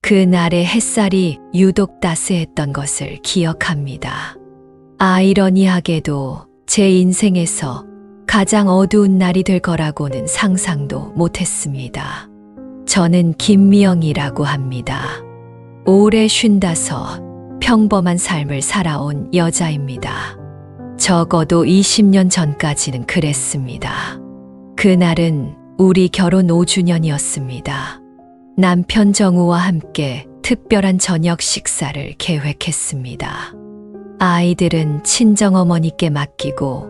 그날의 햇살이 유독 따스했던 것을 기억합니다. 아이러니하게도 제 인생에서 가장 어두운 날이 될 거라고는 상상도 못했습니다. 저는 김미영이라고 합니다. 오래 쉰다서 평범한 삶을 살아온 여자입니다. 적어도 20년 전까지는 그랬습니다. 그날은 우리 결혼 5주년이었습니다. 남편 정우와 함께 특별한 저녁 식사를 계획했습니다. 아이들은 친정어머니께 맡기고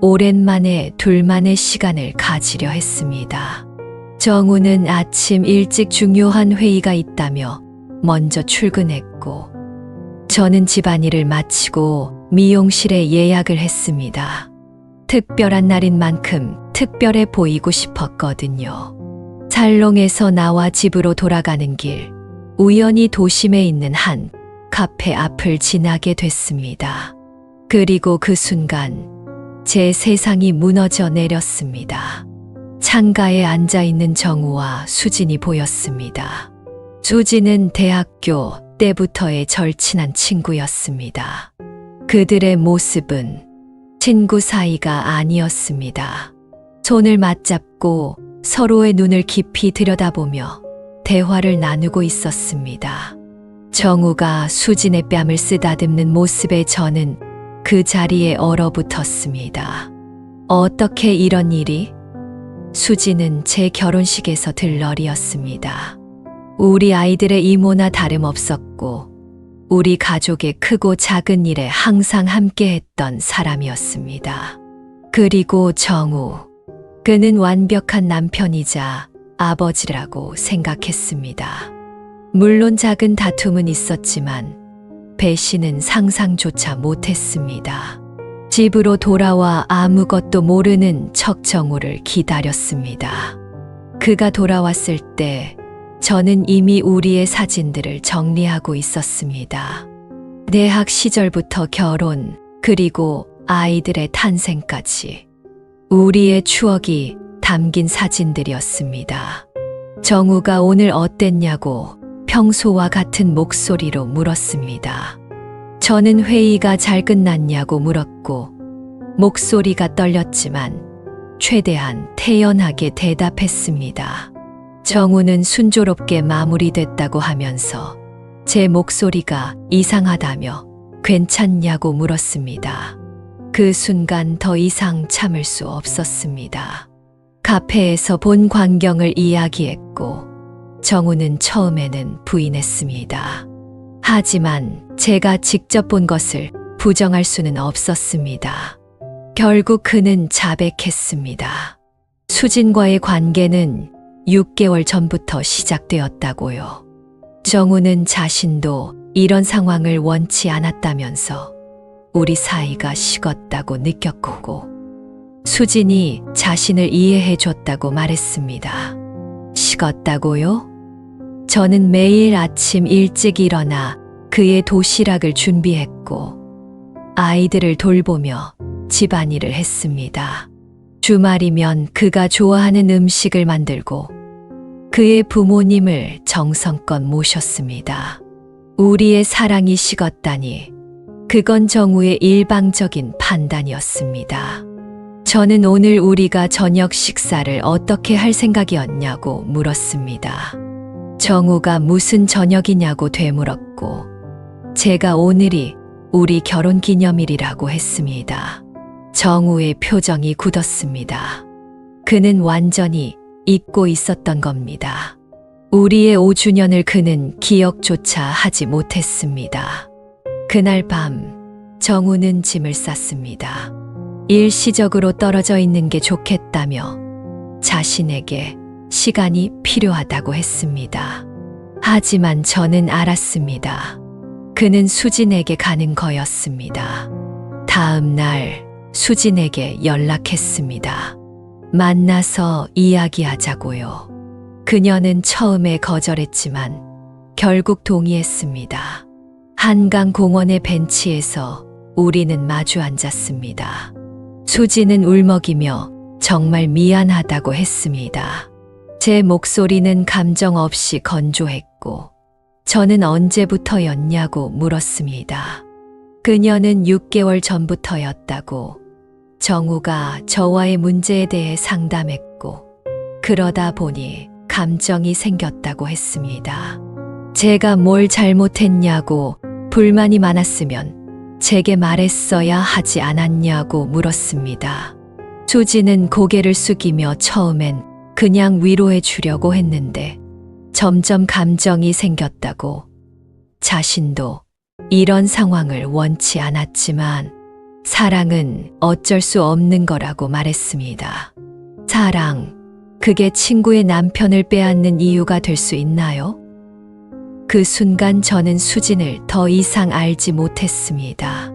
오랜만에 둘만의 시간을 가지려 했습니다. 정우는 아침 일찍 중요한 회의가 있다며 먼저 출근했고, 저는 집안일을 마치고 미용실에 예약을 했습니다. 특별한 날인 만큼 특별해 보이고 싶었거든요. 살롱에서 나와 집으로 돌아가는 길, 우연히 도심에 있는 한 카페 앞을 지나게 됐습니다. 그리고 그 순간 제 세상이 무너져 내렸습니다. 창가에 앉아있는 정우와 수진이 보였습니다. 수진은 대학교 때부터의 절친한 친구였습니다. 그들의 모습은 친구 사이가 아니었습니다. 손을 맞잡고 서로의 눈을 깊이 들여다보며 대화를 나누고 있었습니다. 정우가 수진의 뺨을 쓰다듬는 모습에 저는 그 자리에 얼어붙었습니다. 어떻게 이런 일이? 수진은 제 결혼식에서 들러리였습니다. 우리 아이들의 이모나 다름없었고 우리 가족의 크고 작은 일에 항상 함께했던 사람이었습니다. 그리고 정우, 그는 완벽한 남편이자 아버지라고 생각했습니다. 물론 작은 다툼은 있었지만 배신은 상상조차 못했습니다. 집으로 돌아와 아무것도 모르는 척 정우를 기다렸습니다. 그가 돌아왔을 때 저는 이미 우리의 사진들을 정리하고 있었습니다. 대학 시절부터 결혼, 그리고 아이들의 탄생까지 우리의 추억이 담긴 사진들이었습니다. 정우가 오늘 어땠냐고 평소와 같은 목소리로 물었습니다. 저는 회의가 잘 끝났냐고 물었고 목소리가 떨렸지만 최대한 태연하게 대답했습니다. 정우는 순조롭게 마무리됐다고 하면서 제 목소리가 이상하다며 괜찮냐고 물었습니다. 그 순간 더 이상 참을 수 없었습니다. 카페에서 본 광경을 이야기했고 정우는 처음에는 부인했습니다. 하지만 제가 직접 본 것을 부정할 수는 없었습니다. 결국 그는 자백했습니다. 수진과의 관계는 6개월 전부터 시작되었다고요. 정우는 자신도 이런 상황을 원치 않았다면서 우리 사이가 식었다고 느꼈고 수진이 자신을 이해해 줬다고 말했습니다. 식었다고요? 저는 매일 아침 일찍 일어나 그의 도시락을 준비했고 아이들을 돌보며 집안일을 했습니다. 주말이면 그가 좋아하는 음식을 만들고 그의 부모님을 정성껏 모셨습니다. 우리의 사랑이 식었다니 그건 정우의 일방적인 판단이었습니다. 저는 오늘 우리가 저녁 식사를 어떻게 할 생각이었냐고 물었습니다. 정우가 무슨 저녁이냐고 되물었고 제가 오늘이 우리 결혼 기념일이라고 했습니다. 정우의 표정이 굳었습니다. 그는 완전히 잊고 있었던 겁니다. 우리의 5주년을 그는 기억조차 하지 못했습니다. 그날 밤 정우는 짐을 쌌습니다. 일시적으로 떨어져 있는 게 좋겠다며 자신에게 시간이 필요하다고 했습니다. 하지만 저는 알았습니다. 그는 수진에게 가는 거였습니다. 다음 날 수진에게 연락했습니다. 만나서 이야기하자고요. 그녀는 처음에 거절했지만 결국 동의했습니다. 한강 공원의 벤치에서 우리는 마주 앉았습니다. 수진은 울먹이며 정말 미안하다고 했습니다. 제 목소리는 감정 없이 건조했고 저는 언제부터였냐고 물었습니다. 그녀는 6개월 전부터였다고. 정우가 저와의 문제에 대해 상담했고, 그러다 보니 감정이 생겼다고 했습니다. 제가 뭘 잘못했냐고, 불만이 많았으면 제게 말했어야 하지 않았냐고 물었습니다. 수지는 고개를 숙이며 처음엔 그냥 위로해 주려고 했는데 점점 감정이 생겼다고, 자신도 이런 상황을 원치 않았지만 사랑은 어쩔 수 없는 거라고 말했습니다. 사랑, 그게 친구의 남편을 빼앗는 이유가 될 수 있나요? 그 순간 저는 수진을 더 이상 알지 못했습니다.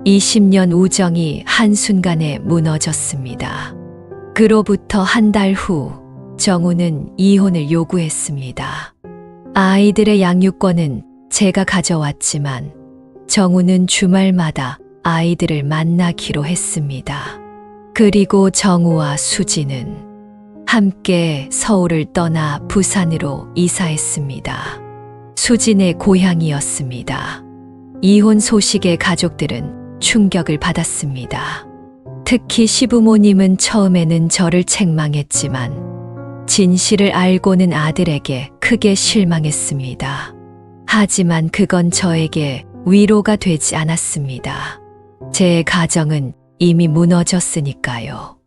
20년 우정이 한순간에 무너졌습니다. 그로부터 한 달 후, 정우는 이혼을 요구했습니다. 아이들의 양육권은 제가 가져왔지만 정우는 주말마다 아이들을 만나기로 했습니다. 그리고 정우와 수지는 함께 서울을 떠나 부산으로 이사했습니다. 수진의 고향이었습니다. 이혼 소식에 가족들은 충격을 받았습니다. 특히 시부모님은 처음에는 저를 책망했지만 진실을 알고는 아들에게 크게 실망했습니다. 하지만 그건 저에게 위로가 되지 않았습니다. 제 가정은 이미 무너졌으니까요.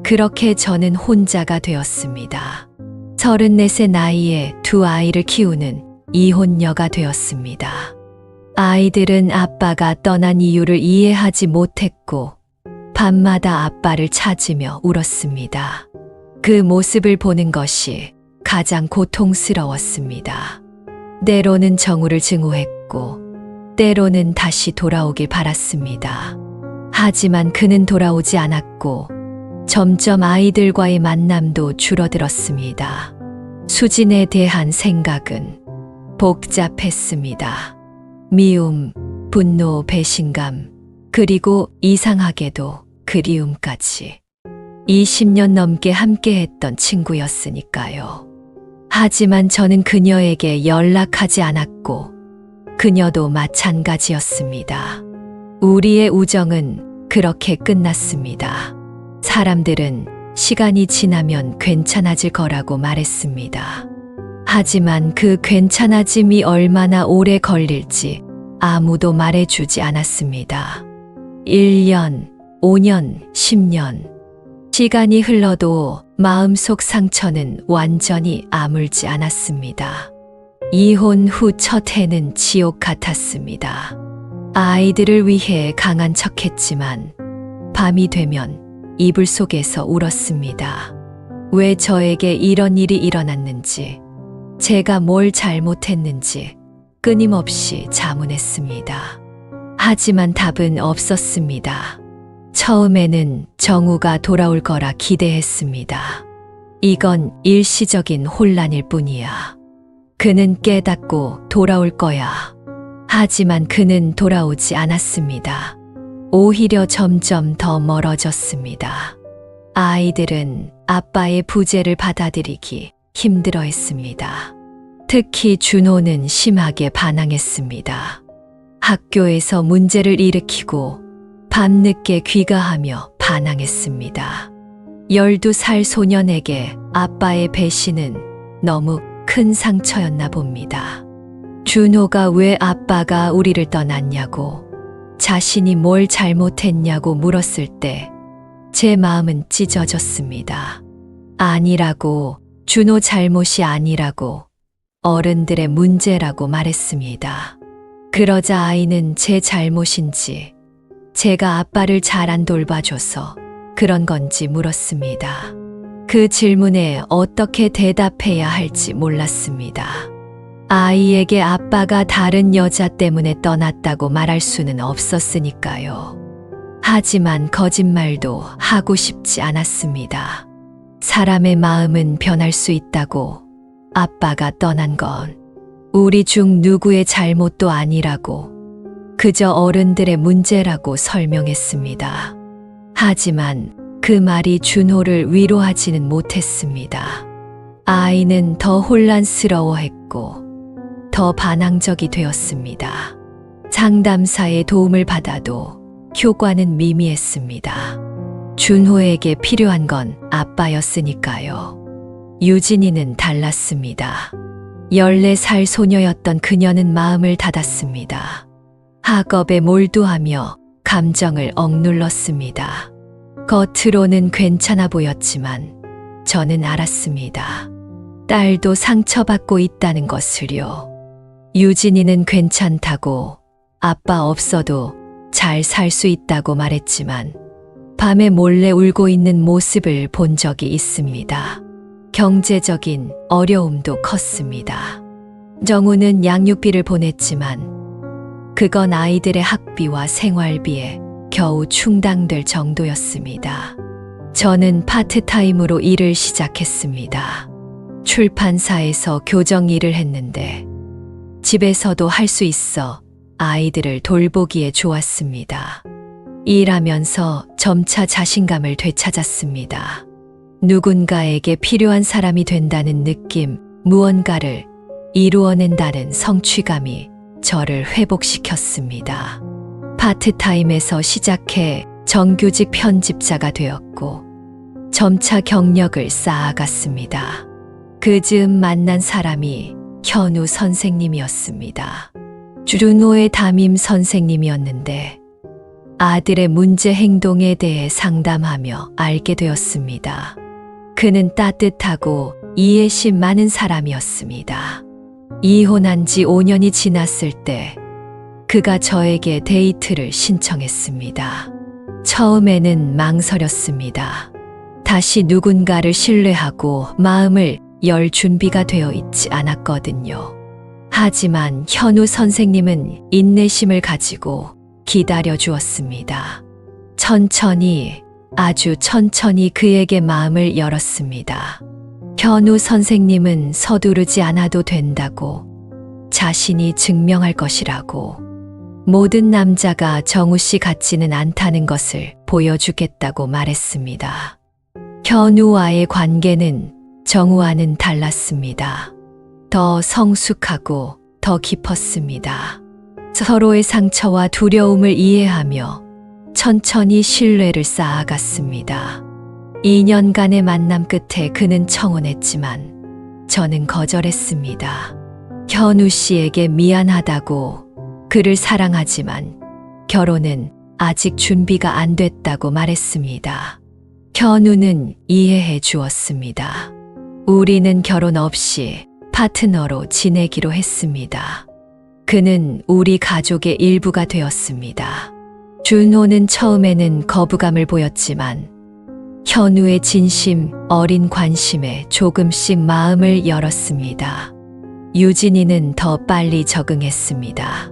그렇게 저는 혼자가 되었습니다. 34세 나이에 두 아이를 키우는 이혼녀가 되었습니다. 아이들은 아빠가 떠난 이유를 이해하지 못했고 밤마다 아빠를 찾으며 울었습니다. 그 모습을 보는 것이 가장 고통스러웠습니다. 때로는 정우를 증오했고 때로는 다시 돌아오길 바랐습니다. 하지만 그는 돌아오지 않았고 점점 아이들과의 만남도 줄어들었습니다. 수진에 대한 생각은 복잡했습니다. 미움, 분노, 배신감, 그리고 이상하게도 그리움까지. 20년 넘게 함께했던 친구였으니까요. 하지만 저는 그녀에게 연락하지 않았고 그녀도 마찬가지였습니다. 우리의 우정은 그렇게 끝났습니다. 사람들은 시간이 지나면 괜찮아질 거라고 말했습니다. 하지만 그 괜찮아짐이 얼마나 오래 걸릴지 아무도 말해주지 않았습니다. 1년, 5년, 10년. 시간이 흘러도 마음속 상처는 완전히 아물지 않았습니다. 이혼 후 첫 해는 지옥 같았습니다. 아이들을 위해 강한 척했지만 밤이 되면 이불 속에서 울었습니다. 왜 저에게 이런 일이 일어났는지, 제가 뭘 잘못했는지 끊임없이 자문했습니다. 하지만 답은 없었습니다. 처음에는 정우가 돌아올 거라 기대했습니다. 이건 일시적인 혼란일 뿐이야. 그는 깨닫고 돌아올 거야. 하지만 그는 돌아오지 않았습니다. 오히려 점점 더 멀어졌습니다. 아이들은 아빠의 부재를 받아들이기 힘들어했습니다. 특히 준호는 심하게 반항했습니다. 학교에서 문제를 일으키고 밤늦게 귀가하며 반항했습니다. 12살 소년에게 아빠의 배신은 너무 큰 상처였나 봅니다. 준호가 왜 아빠가 우리를 떠났냐고, 자신이 뭘 잘못했냐고 물었을 때 제 마음은 찢어졌습니다. 아니라고, 준호 잘못이 아니라고, 어른들의 문제라고 말했습니다. 그러자 아이는 제 잘못인지, 제가 아빠를 잘 안 돌봐줘서 그런 건지 물었습니다. 그 질문에 어떻게 대답해야 할지 몰랐습니다. 아이에게 아빠가 다른 여자 때문에 떠났다고 말할 수는 없었으니까요. 하지만 거짓말도 하고 싶지 않았습니다. 사람의 마음은 변할 수 있다고, 아빠가 떠난 건 우리 중 누구의 잘못도 아니라고, 그저 어른들의 문제라고 설명했습니다. 하지만 그 말이 준호를 위로하지는 못했습니다. 아이는 더 혼란스러워했고 더 반항적이 되었습니다. 상담사의 도움을 받아도 효과는 미미했습니다. 준호에게 필요한 건 아빠였으니까요. 유진이는 달랐습니다. 14살 소녀였던 그녀는 마음을 닫았습니다. 학업에 몰두하며 감정을 억눌렀습니다. 겉으로는 괜찮아 보였지만 저는 알았습니다. 딸도 상처받고 있다는 것을요. 유진이는 괜찮다고 아빠 없어도 잘 살 수 있다고 말했지만 밤에 몰래 울고 있는 모습을 본 적이 있습니다. 경제적인 어려움도 컸습니다. 정우는 양육비를 보냈지만 그건 아이들의 학비와 생활비에 겨우 충당될 정도였습니다. 저는 파트타임으로 일을 시작했습니다. 출판사에서 교정 일을 했는데 집에서도 할 수 있어 아이들을 돌보기에 좋았습니다. 일하면서 점차 자신감을 되찾았습니다. 누군가에게 필요한 사람이 된다는 느낌, 무언가를 이루어낸다는 성취감이 저를 회복시켰습니다. 파트타임에서 시작해 정규직 편집자가 되었고 점차 경력을 쌓아갔습니다. 그 즈음 만난 사람이 현우 선생님이었습니다. 준호의 담임 선생님이었는데 아들의 문제 행동에 대해 상담하며 알게 되었습니다. 그는 따뜻하고 이해심 많은 사람이었습니다. 이혼한 지 5년이 지났을 때 그가 저에게 데이트를 신청했습니다. 처음에는 망설였습니다. 다시 누군가를 신뢰하고 마음을 열 준비가 되어 있지 않았거든요. 하지만 현우 선생님은 인내심을 가지고 기다려 주었습니다. 천천히, 아주 천천히 그에게 마음을 열었습니다. 현우 선생님은 서두르지 않아도 된다고, 자신이 증명할 것이라고, 모든 남자가 정우 씨 같지는 않다는 것을 보여주겠다고 말했습니다. 현우와의 관계는 정우와는 달랐습니다. 더 성숙하고 더 깊었습니다. 서로의 상처와 두려움을 이해하며 천천히 신뢰를 쌓아갔습니다. 2년간의 만남 끝에 그는 청혼했지만 저는 거절했습니다. 현우 씨에게 미안하다고, 그를 사랑하지만 결혼은 아직 준비가 안 됐다고 말했습니다. 현우는 이해해 주었습니다. 우리는 결혼 없이 파트너로 지내기로 했습니다. 그는 우리 가족의 일부가 되었습니다. 준호는 처음에는 거부감을 보였지만 현우의 진심 어린 관심에 조금씩 마음을 열었습니다. 유진이는 더 빨리 적응했습니다.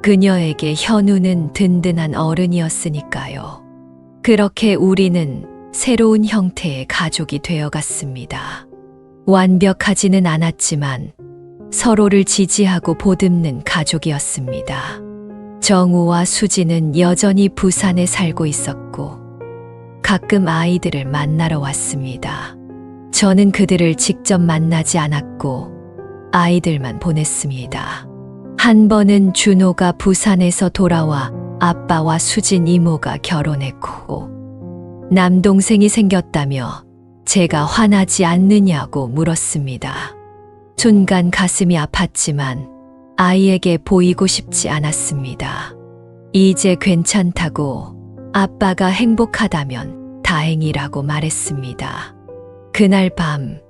그녀에게 현우는 든든한 어른이었으니까요. 그렇게 우리는 새로운 형태의 가족이 되어갔습니다. 완벽하지는 않았지만 서로를 지지하고 보듬는 가족이었습니다. 정우와 수지는 여전히 부산에 살고 있었고 가끔 아이들을 만나러 왔습니다. 저는 그들을 직접 만나지 않았고 아이들만 보냈습니다. 한 번은 준호가 부산에서 돌아와 아빠와 수진 이모가 결혼했고 남동생이 생겼다며 제가 화나지 않느냐고 물었습니다. 순간 가슴이 아팠지만 아이에게 보이고 싶지 않았습니다. 이제 괜찮다고, 아빠가 행복하다면 다행이라고 말했습니다. 그날 밤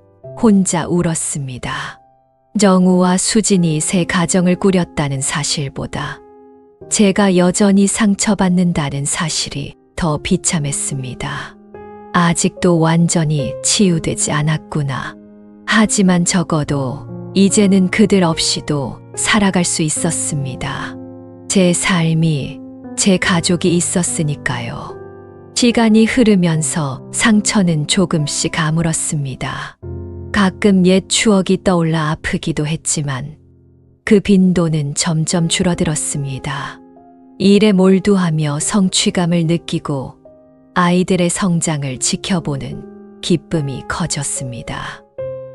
혼자 울었습니다. 정우와 수진이 새 가정을 꾸렸다는 사실보다 제가 여전히 상처받는다는 사실이 더 비참했습니다. 아직도 완전히 치유되지 않았구나. 하지만 적어도 이제는 그들 없이도 살아갈 수 있었습니다. 제 삶이, 제 가족이 있었으니까요. 시간이 흐르면서 상처는 조금씩 아물었습니다. 가끔 옛 추억이 떠올라 아프기도 했지만 그 빈도는 점점 줄어들었습니다. 일에 몰두하며 성취감을 느끼고 아이들의 성장을 지켜보는 기쁨이 커졌습니다.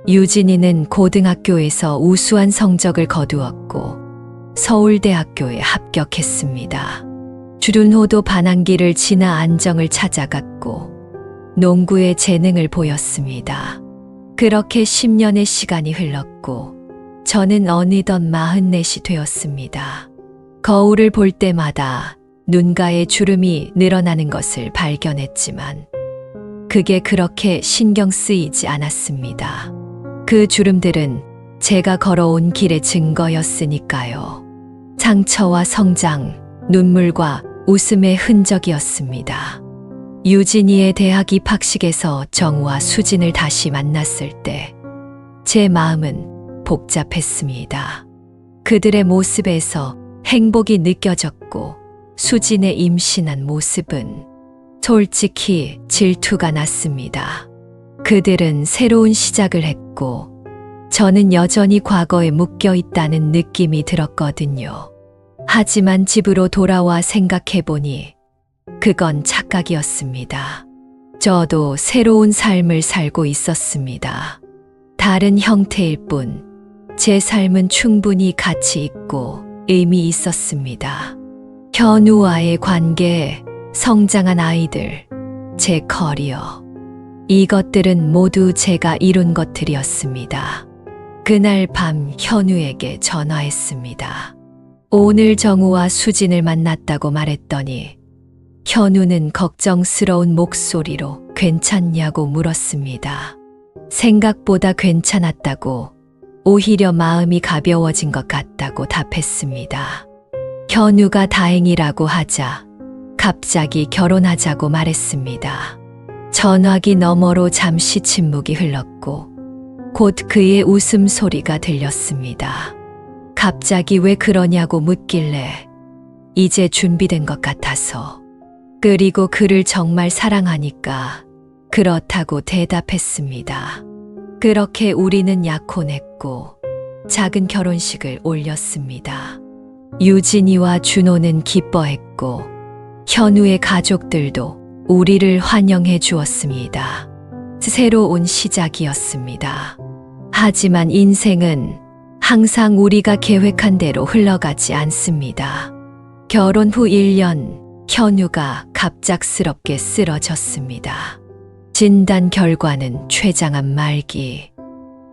유진이는 고등학교에서 우수한 성적을 거두었고 서울대학교에 합격했습니다. 준호도 반항기를 지나 안정을 찾아갔고 농구에 재능을 보였습니다. 그렇게 10년의 시간이 흘렀고 저는 어느덧 44이 되었습니다. 거울을 볼 때마다 눈가에 주름이 늘어나는 것을 발견했지만 그게 그렇게 신경 쓰이지 않았습니다. 그 주름들은 제가 걸어온 길의 증거였으니까요. 상처와 성장, 눈물과 웃음의 흔적이었습니다. 유진이의 대학 입학식에서 정우와 수진을 다시 만났을 때 제 마음은 복잡했습니다. 그들의 모습에서 행복이 느껴졌고 수진의 임신한 모습은 솔직히 질투가 났습니다. 그들은 새로운 시작을 했고 저는 여전히 과거에 묶여 있다는 느낌이 들었거든요. 하지만 집으로 돌아와 생각해보니 그건 착각이었습니다. 저도 새로운 삶을 살고 있었습니다. 다른 형태일 뿐 제 삶은 충분히 가치 있고 의미 있었습니다. 현우와의 관계, 성장한 아이들, 제 커리어. 이것들은 모두 제가 이룬 것들이었습니다. 그날 밤 현우에게 전화했습니다. 오늘 정우와 수진을 만났다고 말했더니 현우는 걱정스러운 목소리로 괜찮냐고 물었습니다. 생각보다 괜찮았다고, 오히려 마음이 가벼워진 것 같다고 답했습니다. 현우가 다행이라고 하자 갑자기 결혼하자고 말했습니다. 전화기 너머로 잠시 침묵이 흘렀고 곧 그의 웃음소리가 들렸습니다. 갑자기 왜 그러냐고 묻길래 이제 준비된 것 같아서, 그리고 그를 정말 사랑하니까 그렇다고 대답했습니다. 그렇게 우리는 약혼했고 작은 결혼식을 올렸습니다. 유진이와 준호는 기뻐했고 현우의 가족들도 우리를 환영해 주었습니다. 새로운 시작이었습니다. 하지만 인생은 항상 우리가 계획한 대로 흘러가지 않습니다. 결혼 후 1년, 현우가 갑작스럽게 쓰러졌습니다. 진단 결과는 췌장암 말기.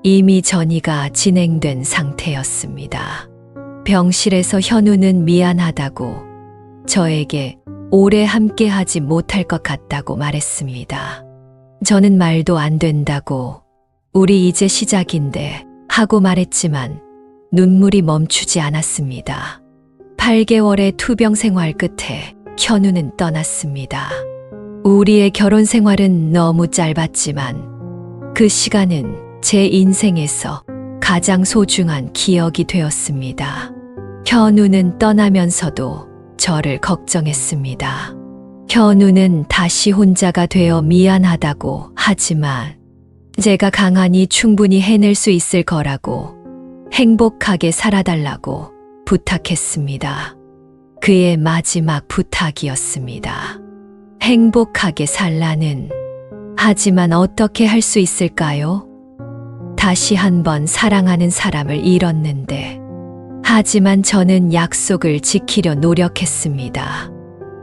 이미 전이가 진행된 상태였습니다. 병실에서 현우는 미안하다고, 저에게 오래 함께하지 못할 것 같다고 말했습니다. 저는 말도 안 된다고, 우리 이제 시작인데 하고 말했지만 눈물이 멈추지 않았습니다. 8개월의 투병 생활 끝에 현우는 떠났습니다. 우리의 결혼 생활은 너무 짧았지만 그 시간은 제 인생에서 가장 소중한 기억이 되었습니다. 현우는 떠나면서도 저를 걱정했습니다. 현우는 다시 혼자가 되어 미안하다고 하지만 제가 강하니 충분히 해낼 수 있을 거라고, 행복하게 살아달라고 부탁했습니다. 그의 마지막 부탁이었습니다. 행복하게 살라는. 하지만 어떻게 할 수 있을까요? 다시 한번 사랑하는 사람을 잃었는데. 하지만 저는 약속을 지키려 노력했습니다.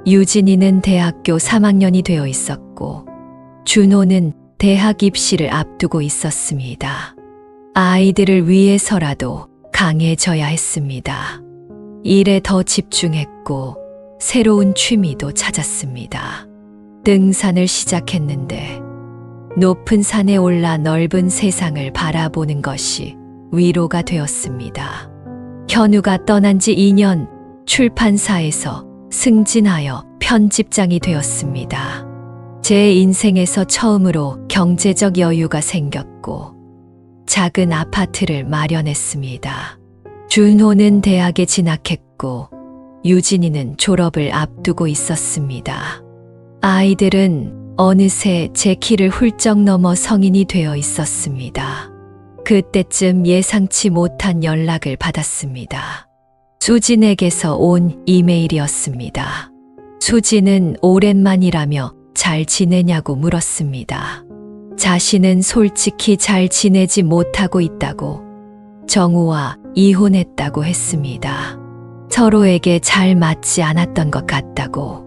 유진이는 대학교 3학년이 되어 있었고 준호는 대학 입시를 앞두고 있었습니다. 아이들을 위해서라도 강해져야 했습니다. 일에 더 집중했고 새로운 취미도 찾았습니다. 등산을 시작했는데 높은 산에 올라 넓은 세상을 바라보는 것이 위로가 되었습니다. 현우가 떠난 지 2년, 출판사에서 승진하여 편집장이 되었습니다. 제 인생에서 처음으로 경제적 여유가 생겼고 작은 아파트를 마련했습니다. 준호는 대학에 진학했고 유진이는 졸업을 앞두고 있었습니다. 아이들은 어느새 제 키를 훌쩍 넘어 성인이 되어 있었습니다. 그때쯤 예상치 못한 연락을 받았습니다. 수진에게서 온 이메일이었습니다. 수진은 오랜만이라며 잘 지내냐고 물었습니다. 자신은 솔직히 잘 지내지 못하고 있다고, 정우와 이혼했다고 했습니다. 서로에게 잘 맞지 않았던 것 같다고,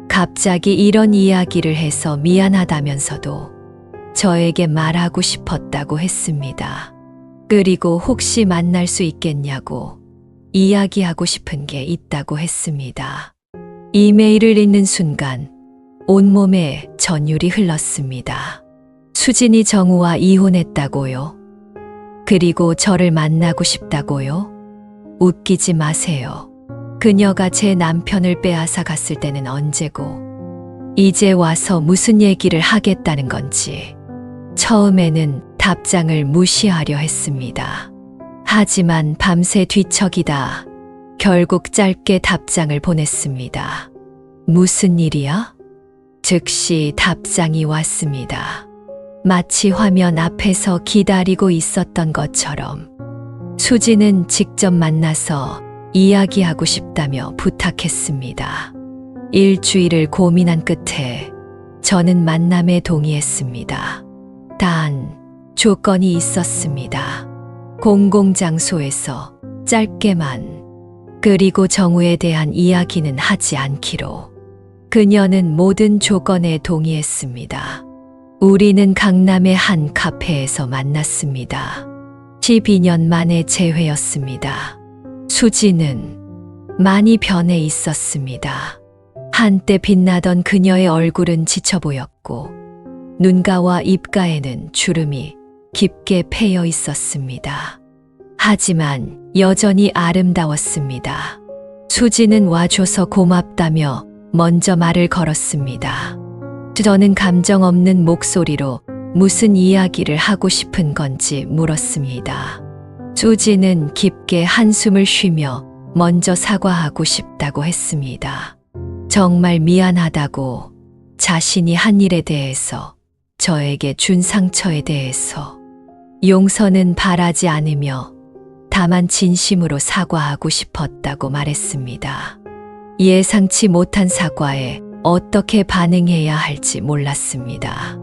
갑자기 이런 이야기를 해서 미안하다면서도 저에게 말하고 싶었다고 했습니다. 그리고 혹시 만날 수 있겠냐고 이야기하고 싶은 게 있다고 했습니다. 이메일을 읽는 순간 온몸에 전율이 흘렀습니다. 수진이 정우와 이혼했다고요? 그리고 저를 만나고 싶다고요? 웃기지 마세요. 그녀가 제 남편을 빼앗아 갔을 때는 언제고, 이제 와서 무슨 얘기를 하겠다는 건지. 처음에는 답장을 무시하려 했습니다. 하지만 밤새 뒤척이다 결국 짧게 답장을 보냈습니다. 무슨 일이야? 즉시 답장이 왔습니다. 마치 화면 앞에서 기다리고 있었던 것처럼. 수지는 직접 만나서 이야기하고 싶다며 부탁했습니다. 일주일을 고민한 끝에 저는 만남에 동의했습니다. 단, 조건이 있었습니다. 공공장소에서 짧게만, 그리고 정우에 대한 이야기는 하지 않기로. 그녀는 모든 조건에 동의했습니다. 우리는 강남의 한 카페에서 만났습니다. 12년 만의 재회였습니다. 수지는 많이 변해 있었습니다. 한때 빛나던 그녀의 얼굴은 지쳐 보였고, 눈가와 입가에는 주름이 깊게 패여 있었습니다. 하지만 여전히 아름다웠습니다. 수지는 와줘서 고맙다며 먼저 말을 걸었습니다. 저는 감정 없는 목소리로 무슨 이야기를 하고 싶은 건지 물었습니다. 수지는 깊게 한숨을 쉬며 먼저 사과하고 싶다고 했습니다. 정말 미안하다고, 자신이 한 일에 대해서, 저에게 준 상처에 대해서. 용서는 바라지 않으며 다만 진심으로 사과하고 싶었다고 말했습니다. 예상치 못한 사과에 어떻게 반응해야 할지 몰랐습니다.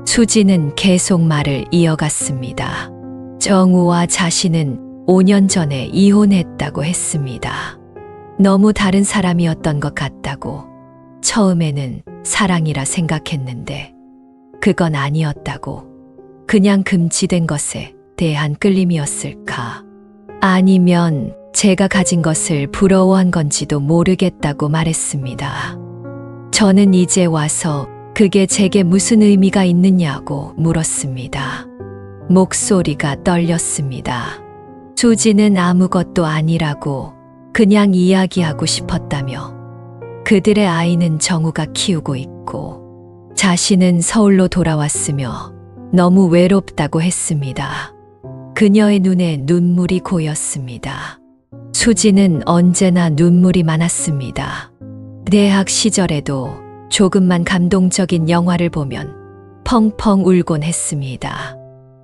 수지는 계속 말을 이어갔습니다. 정우와 자신은 5년 전에 이혼했다고 했습니다. 너무 다른 사람이었던 것 같다고. 처음에는 사랑이라 생각했는데 그건 아니었다고. 그냥 금지된 것에 대한 끌림이었을까? 아니면 제가 가진 것을 부러워한 건지도 모르겠다고 말했습니다. 저는 이제 와서 그게 제게 무슨 의미가 있느냐고 물었습니다. 목소리가 떨렸습니다. 수지는 아무것도 아니라고, 그냥 이야기하고 싶었다며. 그들의 아이는 정우가 키우고 있고, 자신은 서울로 돌아왔으며 너무 외롭다고 했습니다. 그녀의 눈에 눈물이 고였습니다. 수지는 언제나 눈물이 많았습니다. 대학 시절에도 조금만 감동적인 영화를 보면 펑펑 울곤 했습니다.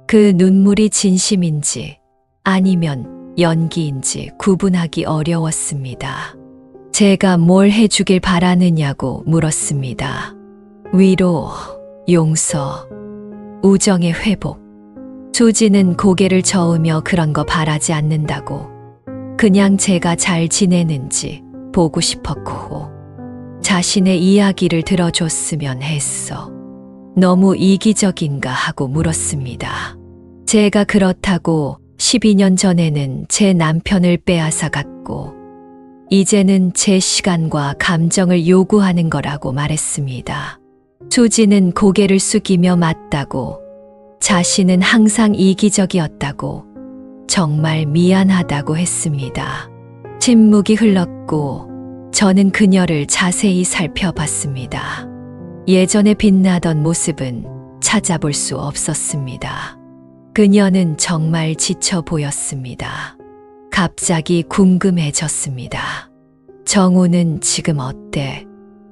그 눈물이 진심인지 아니면 연기인지 구분하기 어려웠습니다. 제가 뭘 해주길 바라느냐고 물었습니다. 위로, 용서, 우정의 회복. 수지는 고개를 저으며 그런 거 바라지 않는다고. 그냥 제가 잘 지내는지 보고 싶었고, 자신의 이야기를 들어줬으면 했어. 너무 이기적인가 하고 물었습니다. 제가 그렇다고 12년 전에는 제 남편을 빼앗아 갔고, 이제는 제 시간과 감정을 요구하는 거라고 말했습니다. 수지는 고개를 숙이며 맞다고, 자신은 항상 이기적이었다고, 정말 미안하다고 했습니다. 침묵이 흘렀고, 저는 그녀를 자세히 살펴봤습니다. 예전에 빛나던 모습은 찾아볼 수 없었습니다. 그녀는 정말 지쳐 보였습니다. 갑자기 궁금해졌습니다. 정우는 지금 어때?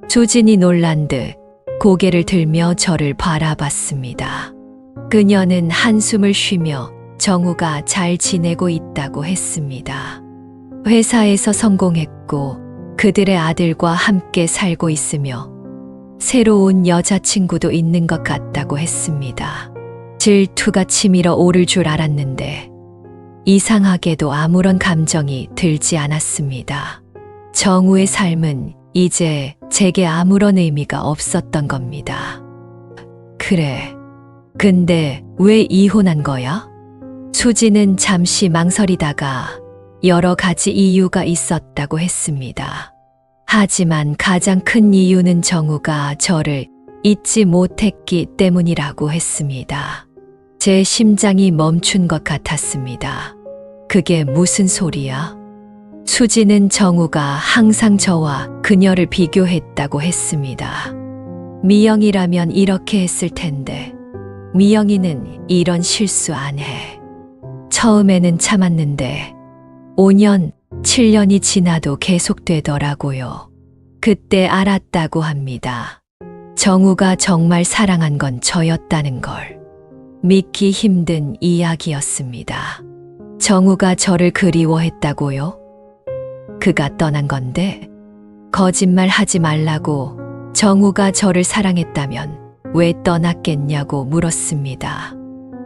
수진이 놀란 듯 고개를 들며 저를 바라봤습니다. 그녀는 한숨을 쉬며 정우가 잘 지내고 있다고 했습니다. 회사에서 성공했고 그들의 아들과 함께 살고 있으며 새로운 여자친구도 있는 것 같다고 했습니다. 질투가 치밀어 오를 줄 알았는데 이상하게도 아무런 감정이 들지 않았습니다. 정우의 삶은 이제 제게 아무런 의미가 없었던 겁니다. 그래. 근데 왜 이혼한 거야? 수지는 잠시 망설이다가 여러 가지 이유가 있었다고 했습니다. 하지만 가장 큰 이유는 정우가 저를 잊지 못했기 때문이라고 했습니다. 제 심장이 멈춘 것 같았습니다. 그게 무슨 소리야? 수지는 정우가 항상 저와 그녀를 비교했다고 했습니다. 미영이라면 이렇게 했을 텐데 미영이는 이런 실수 안 해. 처음에는 참았는데 5년, 7년이 지나도 계속되더라고요. 그때 알았다고 합니다. 정우가 정말 사랑한 건 저였다는 걸. 믿기 힘든 이야기였습니다. 정우가 저를 그리워했다고요? 그가 떠난 건데 거짓말 하지 말라고 정우가 저를 사랑했다면 왜 떠났겠냐고 물었습니다.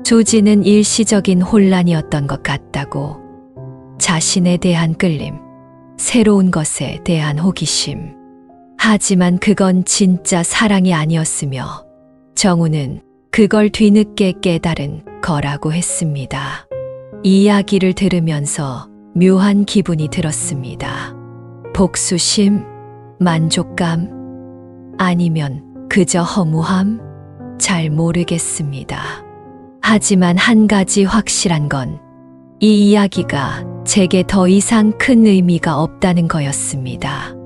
수지는 일시적인 혼란이었던 것 같다고. 자신에 대한 끌림, 새로운 것에 대한 호기심. 하지만 그건 진짜 사랑이 아니었으며 정우는 그걸 뒤늦게 깨달은 거라고 했습니다. 이야기를 들으면서 묘한 기분이 들었습니다. 복수심, 만족감, 아니면 그저 허무함? 잘 모르겠습니다. 하지만 한 가지 확실한 건 이 이야기가 제게 더 이상 큰 의미가 없다는 거였습니다.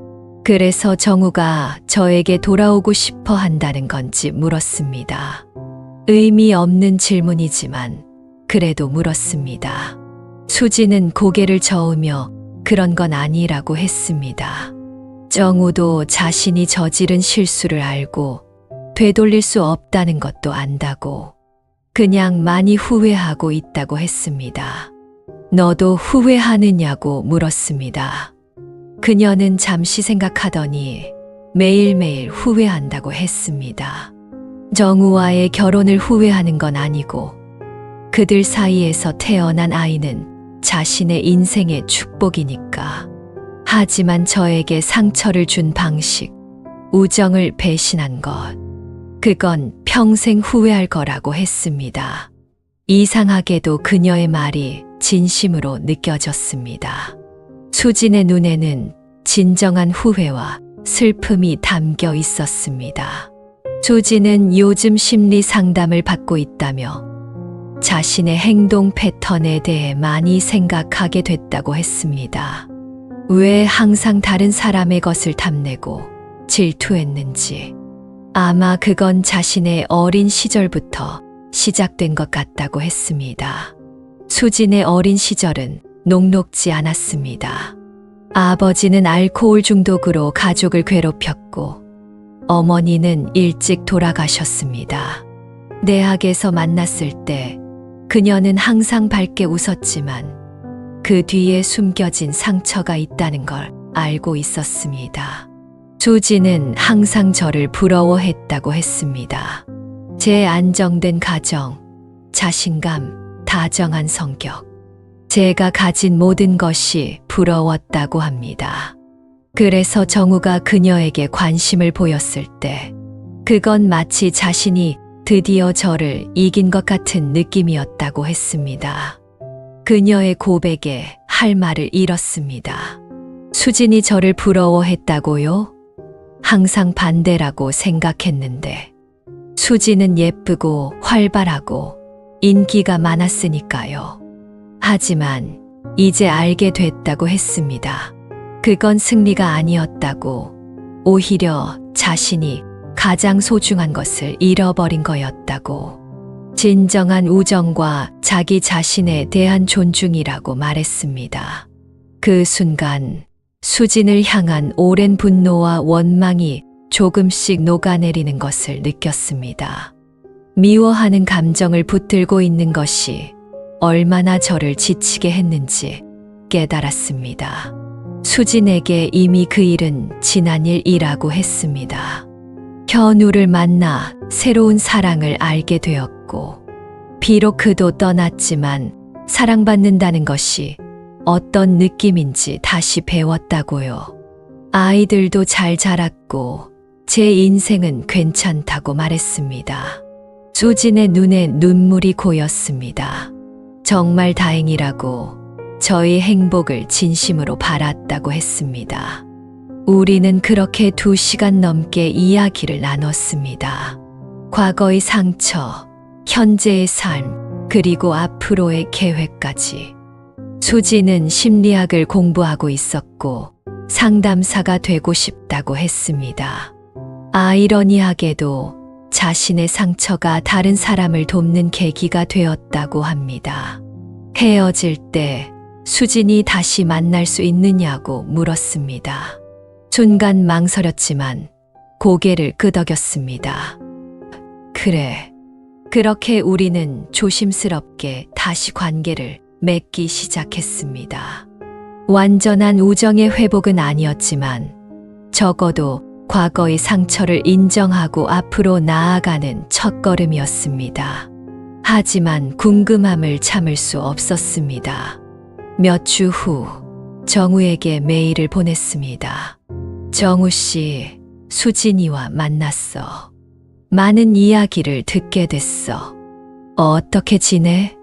그래서 정우가 저에게 돌아오고 싶어 한다는 건지 물었습니다. 의미 없는 질문이지만 그래도 물었습니다. 수지는 고개를 저으며 그런 건 아니라고 했습니다. 정우도 자신이 저지른 실수를 알고 되돌릴 수 없다는 것도 안다고. 그냥 많이 후회하고 있다고 했습니다. 너도 후회하느냐고 물었습니다. 그녀는 잠시 생각하더니 매일매일 후회한다고 했습니다. 정우와의 결혼을 후회하는 건 아니고 그들 사이에서 태어난 아이는 자신의 인생의 축복이니까. 하지만 저에게 상처를 준 방식, 우정을 배신한 것, 그건 평생 후회할 거라고 했습니다. 이상하게도 그녀의 말이 진심으로 느껴졌습니다. 수진의 눈에는 진정한 후회와 슬픔이 담겨 있었습니다. 수진은 요즘 심리 상담을 받고 있다며 자신의 행동 패턴에 대해 많이 생각하게 됐다고 했습니다. 왜 항상 다른 사람의 것을 탐내고 질투했는지. 아마 그건 자신의 어린 시절부터 시작된 것 같다고 했습니다. 수진의 어린 시절은 녹록지 않았습니다. 아버지는 알코올 중독으로 가족을 괴롭혔고 어머니는 일찍 돌아가셨습니다. 대학에서 만났을 때 그녀는 항상 밝게 웃었지만 그 뒤에 숨겨진 상처가 있다는 걸 알고 있었습니다. 수지는 항상 저를 부러워했다고 했습니다. 제 안정된 가정, 자신감, 다정한 성격, 제가 가진 모든 것이 부러웠다고 합니다. 그래서 정우가 그녀에게 관심을 보였을 때 그건 마치 자신이 드디어 저를 이긴 것 같은 느낌이었다고 했습니다. 그녀의 고백에 할 말을 잃었습니다. 수진이 저를 부러워했다고요? 항상 반대라고 생각했는데 수지는 예쁘고 활발하고 인기가 많았으니까요. 하지만 이제 알게 됐다고 했습니다. 그건 승리가 아니었다고, 오히려 자신이 가장 소중한 것을 잃어버린 거였다고. 진정한 우정과 자기 자신에 대한 존중이라고 말했습니다. 그 순간 수진을 향한 오랜 분노와 원망이 조금씩 녹아내리는 것을 느꼈습니다. 미워하는 감정을 붙들고 있는 것이 얼마나 저를 지치게 했는지 깨달았습니다. 수진에게 이미 그 일은 지난 일이라고 했습니다. 현우를 만나 새로운 사랑을 알게 되었고, 비록 그도 떠났지만 사랑받는다는 것이 어떤 느낌인지 다시 배웠다고요. 아이들도 잘 자랐고 제 인생은 괜찮다고 말했습니다. 수진의 눈에 눈물이 고였습니다. 정말 다행이라고, 저희 행복을 진심으로 바랐다고 했습니다. 우리는 그렇게 2시간 넘게 이야기를 나눴습니다. 과거의 상처, 현재의 삶, 그리고 앞으로의 계획까지. 수지는 심리학을 공부하고 있었고 상담사가 되고 싶다고 했습니다. 아이러니하게도 자신의 상처가 다른 사람을 돕는 계기가 되었다고 합니다. 헤어질 때 수진이 다시 만날 수 있느냐고 물었습니다. 순간 망설였지만 고개를 끄덕였습니다. 그래. 그렇게 우리는 조심스럽게 다시 관계를 맺기 시작했습니다. 완전한 우정의 회복은 아니었지만 적어도 과거의 상처를 인정하고 앞으로 나아가는 첫걸음이었습니다. 하지만 궁금함을 참을 수 없었습니다. 몇 주 후 정우에게 메일을 보냈습니다. 정우 씨, 수진이와 만났어. 많은 이야기를 듣게 됐어. 어떻게 지내?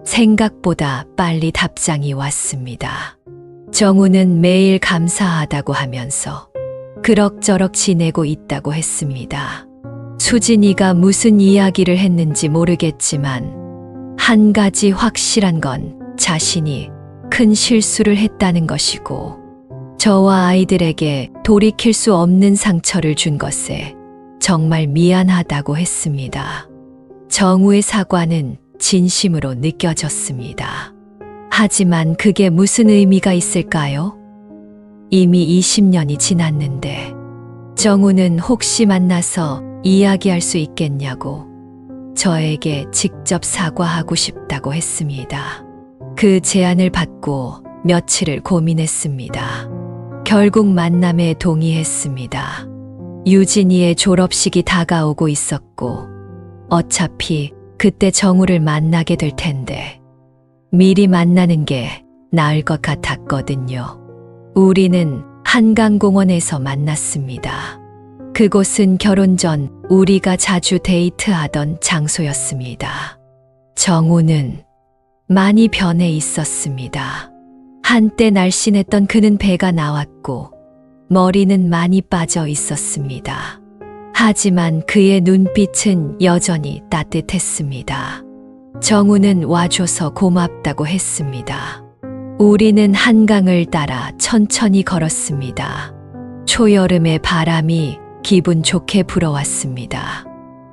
생각보다 빨리 답장이 왔습니다. 정우는 매일 감사하다고 하면서 그럭저럭 지내고 있다고 했습니다. 수진이가 무슨 이야기를 했는지 모르겠지만 한 가지 확실한 건 자신이 큰 실수를 했다는 것이고, 저와 아이들에게 돌이킬 수 없는 상처를 준 것에 정말 미안하다고 했습니다. 정우의 사과는 진심으로 느껴졌습니다. 하지만 그게 무슨 의미가 있을까요? 이미 20년이 지났는데 정우는 혹시 만나서 이야기할 수 있겠냐고 저에게 직접 사과하고 싶다고 했습니다. 그 제안을 받고 며칠을 고민했습니다. 결국 만남에 동의했습니다. 유진이의 졸업식이 다가오고 있었고 어차피 그때 정우를 만나게 될 텐데 미리 만나는 게 나을 것 같았거든요. 우리는 한강공원에서 만났습니다. 그곳은 결혼 전 우리가 자주 데이트하던 장소였습니다. 정우는 많이 변해 있었습니다. 한때 날씬했던 그는 배가 나왔고 머리는 많이 빠져 있었습니다. 하지만 그의 눈빛은 여전히 따뜻했습니다. 정우는 와줘서 고맙다고 했습니다. 우리는 한강을 따라 천천히 걸었습니다. 초여름의 바람이 기분 좋게 불어왔습니다.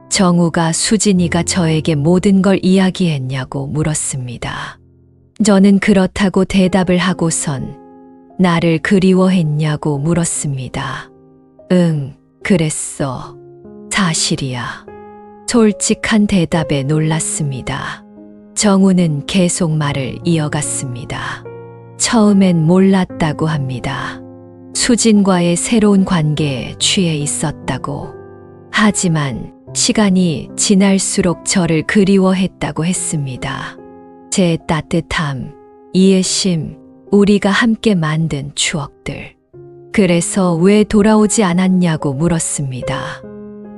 정우가 수진이가 저에게 모든 걸 이야기했냐고 물었습니다. 저는 그렇다고 대답을 하고선 나를 그리워했냐고 물었습니다. 응, 그랬어. 사실이야. 솔직한 대답에 놀랐습니다. 정우는 계속 말을 이어갔습니다. 처음엔 몰랐다고 합니다. 수진과의 새로운 관계에 취해 있었다고. 하지만 시간이 지날수록 저를 그리워했다고 했습니다. 제 따뜻함, 이해심, 우리가 함께 만든 추억들. 그래서 왜 돌아오지 않았냐고 물었습니다.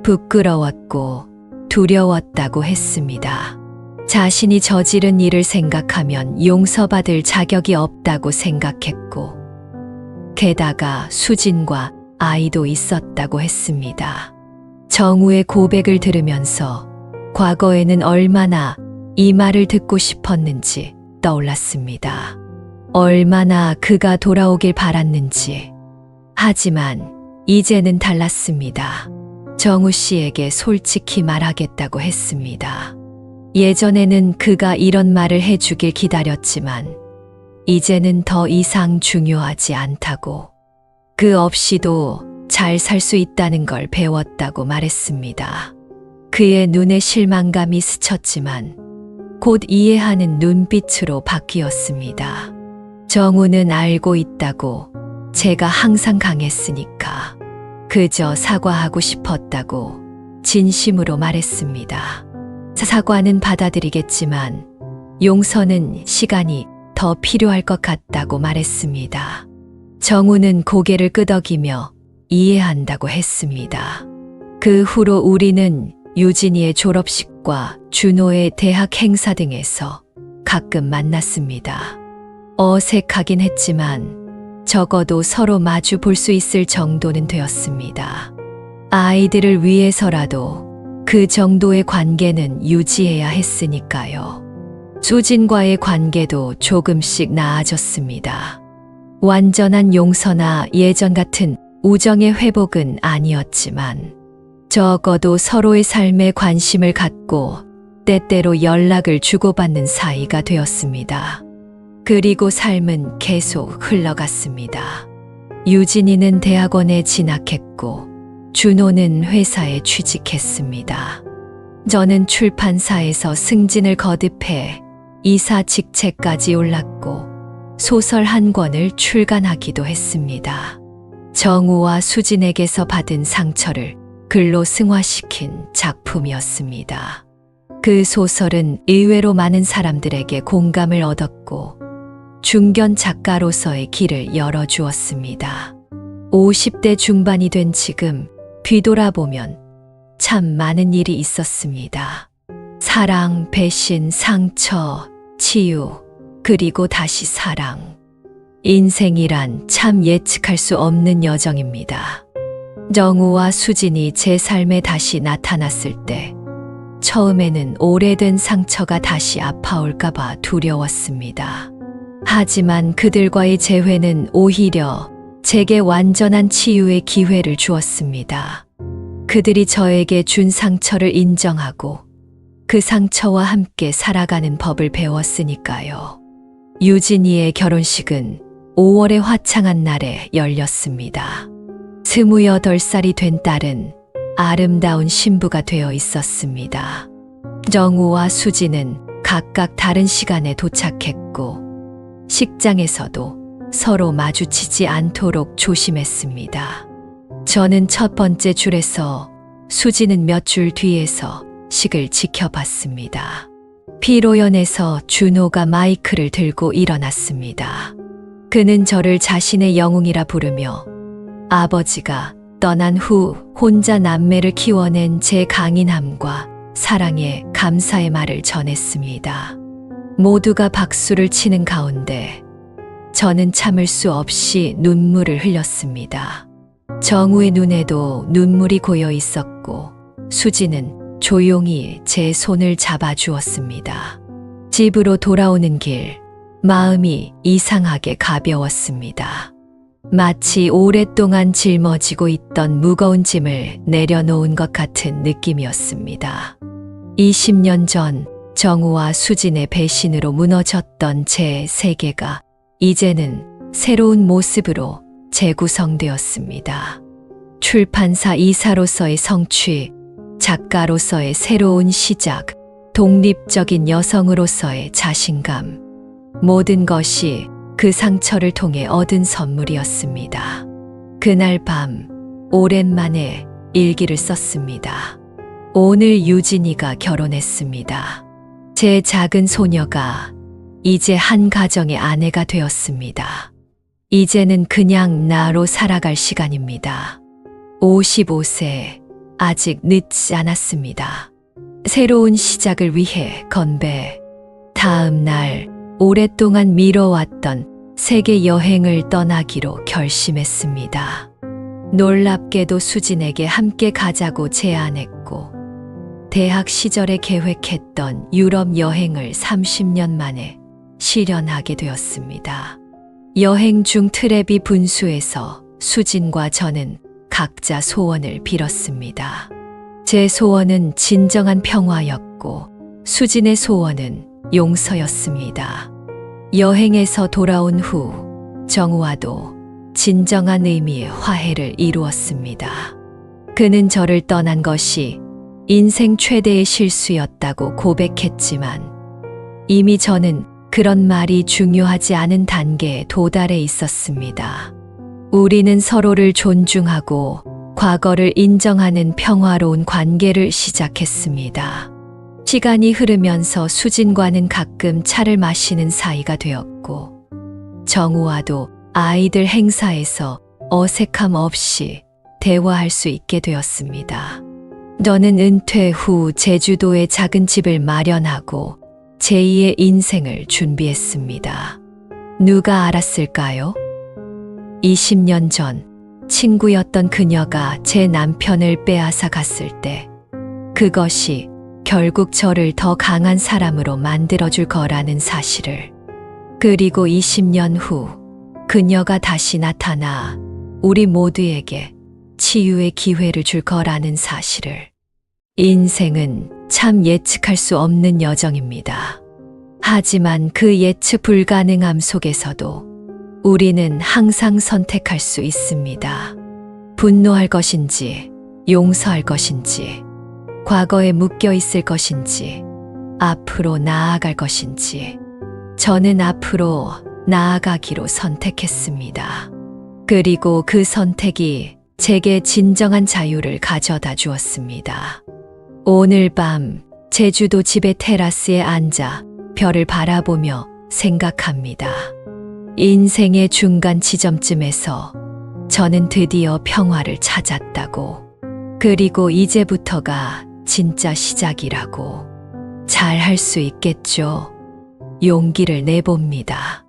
부끄러웠고 두려웠다고 했습니다. 자신이 저지른 일을 생각하면 용서받을 자격이 없다고 생각했고, 게다가 수진과 아이도 있었다고 했습니다. 정우의 고백을 들으면서 과거에는 얼마나 이 말을 듣고 싶었는지 떠올랐습니다. 얼마나 그가 돌아오길 바랐는지. 하지만 이제는 달랐습니다. 정우 씨에게 솔직히 말하겠다고 했습니다. 예전에는 그가 이런 말을 해주길 기다렸지만 이제는 더 이상 중요하지 않다고, 그 없이도 잘 살 수 있다는 걸 배웠다고 말했습니다. 그의 눈에 실망감이 스쳤지만 곧 이해하는 눈빛으로 바뀌었습니다. 정우는 알고 있다고, 제가 항상 강했으니까. 그저 사과하고 싶었다고 진심으로 말했습니다. 사과는 받아들이겠지만 용서는 시간이 더 필요할 것 같다고 말했습니다. 정우는 고개를 끄덕이며 이해한다고 했습니다. 그 후로 우리는 유진이의 졸업식과 준호의 대학 행사 등에서 가끔 만났습니다. 어색하긴 했지만 적어도 서로 마주 볼 수 있을 정도는 되었습니다. 아이들을 위해서라도 그 정도의 관계는 유지해야 했으니까요. 수진과의 관계도 조금씩 나아졌습니다. 완전한 용서나 예전 같은 우정의 회복은 아니었지만 적어도 서로의 삶에 관심을 갖고 때때로 연락을 주고받는 사이가 되었습니다. 그리고 삶은 계속 흘러갔습니다. 유진이는 대학원에 진학했고 준호는 회사에 취직했습니다. 저는 출판사에서 승진을 거듭해 이사 직책까지 올랐고 소설 한 권을 출간하기도 했습니다. 정우와 수진에게서 받은 상처를 글로 승화시킨 작품이었습니다. 그 소설은 의외로 많은 사람들에게 공감을 얻었고 중견 작가로서의 길을 열어주었습니다. 50대 중반이 된 지금 뒤돌아보면 참 많은 일이 있었습니다. 사랑, 배신, 상처, 치유, 그리고 다시 사랑. 인생이란 참 예측할 수 없는 여정입니다. 정우와 수진이 제 삶에 다시 나타났을 때 처음에는 오래된 상처가 다시 아파올까봐 두려웠습니다. 하지만 그들과의 재회는 오히려 제게 완전한 치유의 기회를 주었습니다. 그들이 저에게 준 상처를 인정하고 그 상처와 함께 살아가는 법을 배웠으니까요. 유진이의 결혼식은 5월의 화창한 날에 열렸습니다. 28살이 된 딸은 아름다운 신부가 되어 있었습니다. 정우와 수지는 각각 다른 시간에 도착했고 식장에서도 서로 마주치지 않도록 조심했습니다. 저는 첫 번째 줄에서 수지는 몇 줄 뒤에서 식을 지켜봤습니다. 피로연에서 준호가 마이크를 들고 일어났습니다. 그는 저를 자신의 영웅이라 부르며 아버지가 떠난 후 혼자 남매를 키워낸 제 강인함과 사랑에 감사의 말을 전했습니다. 모두가 박수를 치는 가운데 저는 참을 수 없이 눈물을 흘렸습니다. 정우의 눈에도 눈물이 고여 있었고 수지는 조용히 제 손을 잡아주었습니다. 집으로 돌아오는 길, 마음이 이상하게 가벼웠습니다. 마치 오랫동안 짊어지고 있던 무거운 짐을 내려놓은 것 같은 느낌이었습니다. 20년 전 정우와 수진의 배신으로 무너졌던 제 세계가 이제는 새로운 모습으로 재구성되었습니다. 출판사 이사로서의 성취, 작가로서의 새로운 시작, 독립적인 여성으로서의 자신감, 모든 것이 그 상처를 통해 얻은 선물이었습니다. 그날 밤 오랜만에 일기를 썼습니다. 오늘 유진이가 결혼했습니다. 제 작은 소녀가 이제 한 가정의 아내가 되었습니다. 이제는 그냥 나로 살아갈 시간입니다. 55세, 아직 늦지 않았습니다. 새로운 시작을 위해 건배. 다음 날 오랫동안 미뤄왔던 세계 여행을 떠나기로 결심했습니다. 놀랍게도 수진에게 함께 가자고 제안했고 대학 시절에 계획했던 유럽 여행을 30년 만에 실현하게 되었습니다. 여행 중 트레비 분수에서 수진과 저는 각자 소원을 빌었습니다. 제 소원은 진정한 평화였고 수진의 소원은 용서였습니다. 여행에서 돌아온 후 정우와도 진정한 의미의 화해를 이루었습니다. 그는 저를 떠난 것이 인생 최대의 실수였다고 고백했지만 이미 저는 그런 말이 중요하지 않은 단계에 도달해 있었습니다. 우리는 서로를 존중하고 과거를 인정하는 평화로운 관계를 시작했습니다. 시간이 흐르면서 수진과는 가끔 차를 마시는 사이가 되었고, 정우와도 아이들 행사에서 어색함 없이 대화할 수 있게 되었습니다. 저는 은퇴 후 제주도에 작은 집을 마련하고 제2의 인생을 준비했습니다. 누가 알았을까요? 20년 전 친구였던 그녀가 제 남편을 빼앗아 갔을 때 그것이 결국 저를 더 강한 사람으로 만들어줄 거라는 사실을. 그리고 20년 후 그녀가 다시 나타나 우리 모두에게 치유의 기회를 줄 거라는 사실을. 인생은 참 예측할 수 없는 여정입니다. 하지만 그 예측 불가능함 속에서도 우리는 항상 선택할 수 있습니다. 분노할 것인지, 용서할 것인지, 과거에 묶여 있을 것인지, 앞으로 나아갈 것인지. 저는 앞으로 나아가기로 선택했습니다. 그리고 그 선택이 제게 진정한 자유를 가져다 주었습니다. 오늘 밤 제주도 집의 테라스에 앉아 별을 바라보며 생각합니다. 인생의 중간 지점쯤에서 저는 드디어 평화를 찾았다고. 그리고 이제부터가 진짜 시작이라고. 잘 할 수 있겠죠? 용기를 내봅니다.